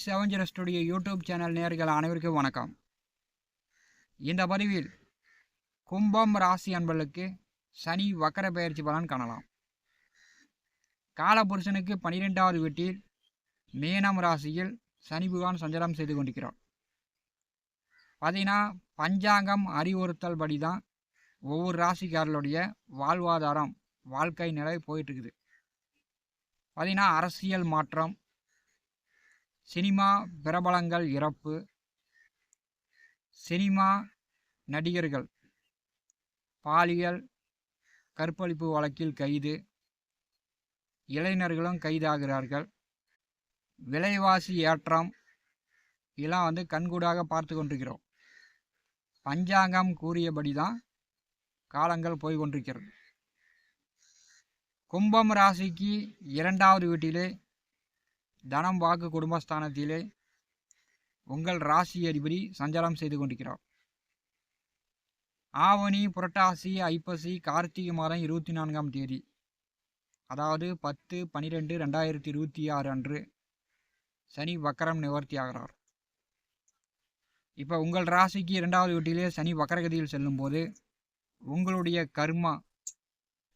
செவஞ்சர studio YouTube channel நேயர்கள் அனைவருக்கும் வணக்கம். இந்த பதிவில் கும்பம் ராசி அன்பர்களுக்கு சனி வக்கர பெயர்ச்சி பலன் காணலாம். காலபுருஷனுக்கு 12வது வீட்டில் மீனம் ராசியில் சனி பகவான் சஞ்சாரம் செய்து கொண்டிருக்கிறார். பார்த்தீங்கன்னா பஞ்சாங்கம் அறிவுறுத்தல் படி தான் ஒவ்வொரு ராசிக்காரர்களுடைய வாழ்வாதாரம் வாழ்க்கை நிலை போயிட்டு இருக்குது. பார்த்தீங்கன்னா அரசியல் மாற்றம், சினிமா பிரபலங்கள் இறப்பு, சினிமா நடிகர்கள் பாலியல் கற்பழிப்பு வழக்கில் கைது, இளைஞர்களும் கைதாகிறார்கள், விலைவாசி ஏற்றம், இதெல்லாம் கண்கூடாக பார்த்து கொண்டிருக்கிறோம். பஞ்சாங்கம் கூறியபடி தான் காலங்கள் போய் கொண்டிருக்கிறது. கும்பம் ராசிக்கு 2வது வீட்டிலே தனம் வாக்கு குடும்பஸ்தானத்திலே உங்கள் ராசி அதிபதி சஞ்சாரம் செய்து கொண்டிருக்கிறார். ஆவணி, புரட்டாசி, ஐப்பசி, கார்த்திகை மாதம் 24ஆம் தேதி, அதாவது 10/12/2026 அன்று சனி வக்கரம் நிவர்த்தி ஆகிறார். இப்போ உங்கள் ராசிக்கு 2வது வீட்டிலே சனி வக்கரகதியில் செல்லும்போது உங்களுடைய கர்மா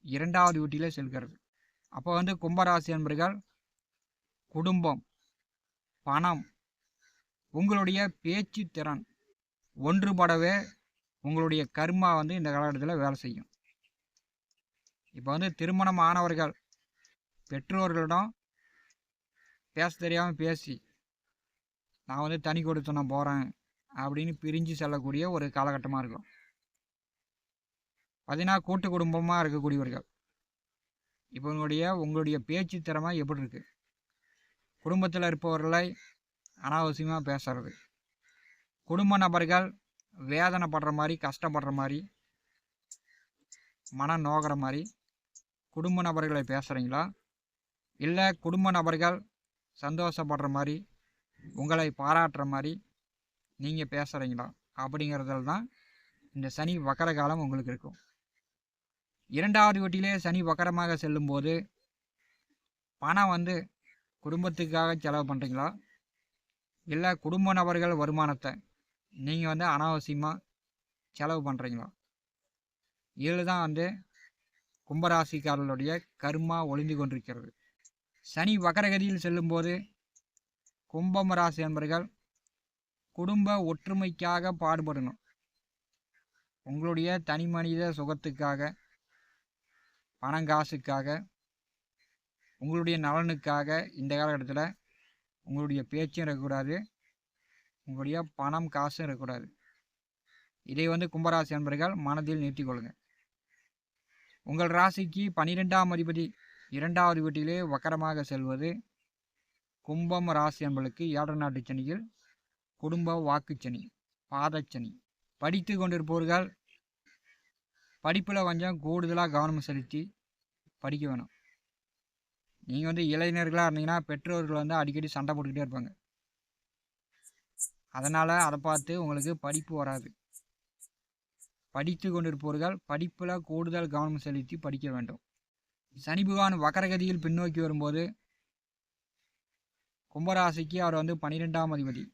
2வது வீட்டிலே செல்கிறது. அப்போ கும்பராசி என்பர்கள் குடும்பம், பணம், உங்களுடைய பேச்சு திறன் ஒன்றுபடவே உங்களுடைய கர்மா இந்த காலகட்டத்தில் வேலை செய்யும். இப்போ திருமணம் ஆனவர்கள் பெற்றோர்களிடம் பேச தெரியாமல் பேசி நான் தனி கொடுத்து நான் போகிறேன் அப்படின்னு பிரிஞ்சு செல்லக்கூடிய ஒரு காலகட்டமாக இருக்கும். பார்த்தீங்கன்னா கூட்டு குடும்பமாக இருக்கக்கூடியவர்கள் இப்போ உங்களுடைய பேச்சு திறமை எப்படி இருக்குது? குடும்பத்தில் இருப்பவர்களை அனாவசியமாக பேசுறது, குடும்ப நபர்கள் வேதனைப்படுற மாதிரி, கஷ்டப்படுற மாதிரி, மன நோகிற மாதிரி குடும்ப நபர்களை பேசுகிறீங்களா? இல்லை குடும்ப நபர்கள் சந்தோஷப்படுற மாதிரி, உங்களை பாராட்டுற மாதிரி நீங்கள் பேசுகிறீங்களா? அப்படிங்கிறதுல தான் இந்த சனி வக்கர காலம் உங்களுக்கு இருக்கும். 2வது வீட்டிலே சனி வக்கரமாக செல்லும்போது பணம் குடும்பத்துக்காக செலவு பண்ணுறீங்களா? இல்லை குடும்ப நபர்கள் வருமானத்தை நீங்கள் அனாவசியமாக செலவு பண்ணுறீங்களா? இதில் தான் கும்பராசிக்காரர்களுடைய கர்மா ஒளிந்து கொண்டிருக்கிறது. சனி வக்கரகதியில் செல்லும்போது கும்பம் ராசி என்பர்கள் குடும்ப ஒற்றுமைக்காக பாடுபடணும். உங்களுடைய தனி மனித சுகத்துக்காக, பணங்காசுக்காக, உங்களுடைய நலனுக்காக இந்த காலகட்டத்தில் உங்களுடைய பேச்சும் இருக்கக்கூடாது, உங்களுடைய பணம் காசும் இருக்கக்கூடாது. இதை கும்பராசி அன்பர்கள் மனதில் நிறுத்திக்கொள்ளுங்க. உங்கள் ராசிக்கு 12ஆம் அதிபதி 2வது வீட்டிலே வக்கரமாக செல்வது கும்பம் ராசி அன்பர்களுக்கு 7 நாட்டு சனியில் குடும்ப வாக்குச்சனி, பாதச்சனி. படித்து கொண்டிருப்பவர்கள் படிப்பில் கொஞ்சம் கூடுதலாக கவனம் செலுத்தி படிக்க வேணும். நீங்கள் இளைஞர்களாக இருந்தீங்கன்னா பெற்றோர்கள் அடிக்கடி சண்டை போட்டுக்கிட்டே இருப்பாங்க. அதனால் அதை பார்த்து உங்களுக்கு படிப்பு வராது. படித்து கொண்டிருப்பவர்கள் படிப்பில் கூடுதல் கவனம் செலுத்தி படிக்க வேண்டும். சனி பகவான் வக்கரகதியில் பின்னோக்கி வரும்போது கும்பராசிக்கு அவர் 12ஆம் அதிபதி.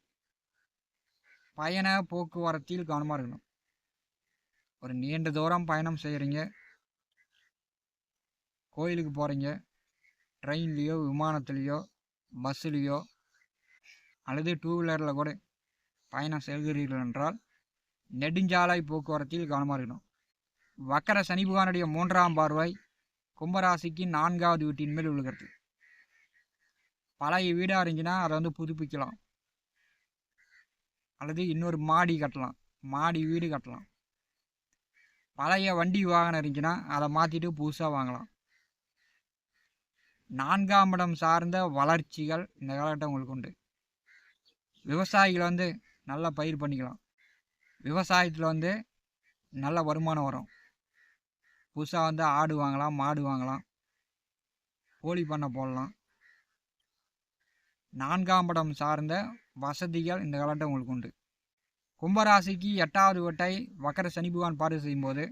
பயண போக்குவரத்தில் கவனமாக இருக்கணும். ஒரு நீண்ட தூரம் பயணம் செய்கிறீங்க, கோயிலுக்கு போகிறீங்க, ட்ரெயின்லேயோ விமானத்துலேயோ பஸ்ஸுலேயோ அல்லது 2 வீலரில் கூட பயணம் செல்கிறீர்கள் என்றால் நெடுஞ்சாலை போக்குவரத்தில் கவனமாக இருக்கணும். வக்கர சனி பகவானுடைய 3ஆம் பார்வை கும்பராசிக்கு 4வது வீட்டின் மேல் விழுகிறது. பழைய வீடாக இருந்துச்சுன்னா அதை புதுப்பிக்கலாம், அல்லது இன்னொரு மாடி கட்டலாம், மாடி வீடு கட்டலாம். பழைய வண்டி வாகனம் இருந்துச்சுன்னா அதை மாற்றிட்டு புதுசாக வாங்கலாம். 4ஆம் இடம் சார்ந்த வளர்ச்சிகள் இந்த காலகட்டம் உங்களுக்கு உண்டு. விவசாயிகள் நல்லா பயிர் பண்ணிக்கலாம். விவசாயத்தில் நல்ல வருமானம் வரும். புதுசாக ஆடு வாங்கலாம், மாடு வாங்கலாம், கோழி பண்ணை போடலாம். 4ஆம் இடம் சார்ந்த வசதிகள் இந்த காலகட்டம் உங்களுக்கு உண்டு. கும்பராசிக்கு 8வது வீட்டை வக்கர சனி பகவான் பார்வை செய்யும்போது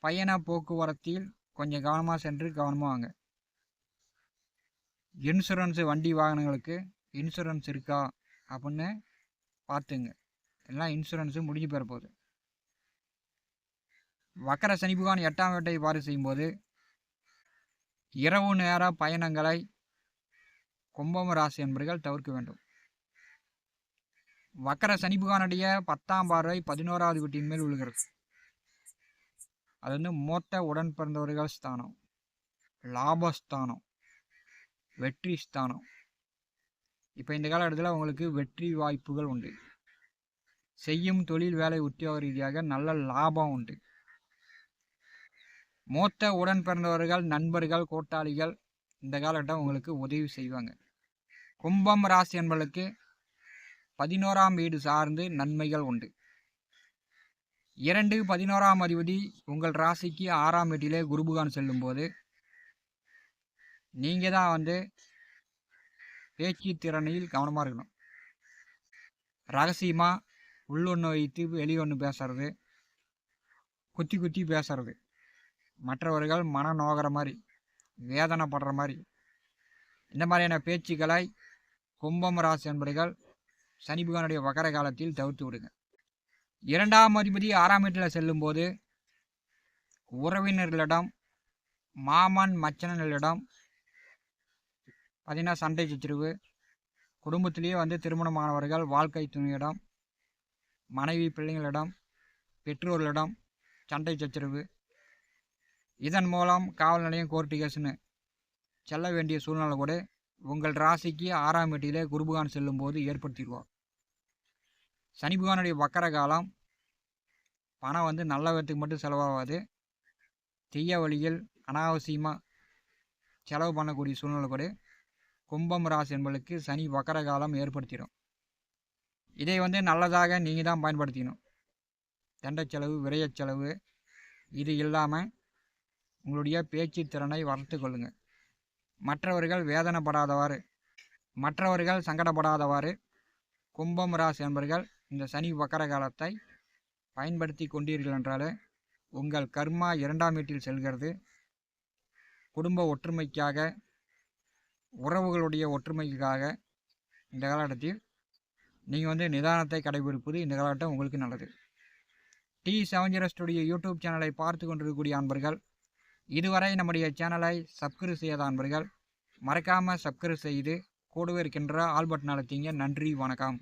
பயண போக்குவரத்தில் கொஞ்சம் கவனமாக சென்று கவனமாக வாங்க. இன்சூரன்ஸு வண்டி வாகனங்களுக்கு இன்சூரன்ஸ் இருக்கா அப்படின்னு பார்த்துங்க. எல்லாம் இன்சூரன்ஸு முடிஞ்சு பெற போகுது. வக்கர சனி பகவான் 8ஆம் வீட்டை இவ்வாறு செய்யும்போது இரவு நேர பயணங்களை கும்பம் ராசி என்பர்கள் தவிர்க்க வேண்டும். வக்கர சனி பகவானுடைய 10ஆம் பார்வை 11வது வீட்டின் மேல் விழுகிறது. அது வந்து மூத்த உடன் பிறந்தவர்கள் ஸ்தானம், லாபஸ்தானம், வெற்றி ஸ்தானம். இப்போ இந்த காலகட்டத்தில் உங்களுக்கு வெற்றி வாய்ப்புகள் உண்டு. செய்யும் தொழில் வேலை உத்தியோக ரீதியாக நல்ல லாபம் உண்டு. மூத்த உடன் பிறந்தவர்கள், நண்பர்கள், கூட்டாளிகள் இந்த காலகட்டம் உங்களுக்கு உதவி செய்வாங்க. கும்பம் ராசி என்பவர்களுக்கு 11ஆம் வீடு சார்ந்து நன்மைகள் உண்டு. 2 11ஆம் அதிபதி உங்கள் ராசிக்கு 6ஆம் வீட்டிலே குருபகான் செல்லும்போது நீங்கள் தான் வந்து பேச்சு திறனில் கவனமாக இருக்கணும். ரகசியமாக உள்ளொன்று வைத்து வெளியொன்று பேசுறது, குத்தி குத்தி பேசுறது, மற்றவர்கள் மன நோகிற மாதிரி, வேதனைப்படுற மாதிரி, இந்த மாதிரியான பேச்சுக்களை கும்பம் ராசி என்பவர்கள் சனி பகவானுடைய வக்கர காலத்தில் தவிர்த்து விடுங்க. 2ஆம் அதிபதி 6ஆம் வீட்டில் செல்லும்போது உறவினர்களிடம், மாமன் மச்சனர்களிடம் பார்த்திங்கன்னா சண்டை சச்சரவு, குடும்பத்திலேயே வந்து திருமணமானவர்கள் வாழ்க்கை துணையிடம், மனைவி பிள்ளைங்களிடம், பெற்றோர்களிடம் சண்டை சச்சரவு, இதன் மூலம் காவல் நிலையம், கோர்ட்டு கேஸ்னு செல்ல வேண்டிய சூழ்நிலை கூட உங்கள் ராசிக்கு 6ஆம் வீட்டிலே குருபகான் செல்லும்போது ஏற்படுத்திடுவார். சனி பகவானுடைய வக்கர காலம் பணம் வந்து நல்ல விதத்துக்கு மட்டும் செலவாகாது, தீய வழியில் அனாவசியமாக செலவு பண்ணக்கூடிய சூழ்நிலை கூட கும்பம் ராசி என்பதற்கு சனி வக்கர காலம் ஏற்படுத்திடும். இதை வந்து நல்லதாக நீங்கள் தான் பயன்படுத்திக்கணும். தண்ட செலவு, விரய செலவு இது இல்லாமல் உங்களுடைய பேச்சு திறனை வளர்த்து கொள்ளுங்கள். மற்றவர்கள் வேதனைப்படாதவாறு, மற்றவர்கள் சங்கடப்படாதவாறு கும்பம் ராசி என்பர்கள் இந்த சனி வக்கர காலத்தை பயன்படுத்தி கொண்டீர்கள் என்றாலே உங்கள் கர்மா 2ஆம் வீட்டில் செல்கிறது. குடும்ப ஒற்றுமைக்காக, உறவுகளுடைய ஒற்றுமைக்காக இந்த காலகட்டத்தில் நீங்கள் வந்து நிதானத்தை கடைபிடிப்பது இந்த காலகட்டம் உங்களுக்கு நல்லது. T70 ஸ்டுடியோ யூடியூப் சேனலை பார்த்து கொண்டிருக்கக்கூடிய அன்பர்கள், இதுவரை நம்முடைய சேனலை சப்ஸ்கிரைப் செய்யாத அன்பர்கள் மறக்காமல் சப்ஸ்கிரைப் செய்து கூடவே இருக்கின்ற ஆல் பட்டன் அழுத்திங்க. நன்றி, வணக்கம்.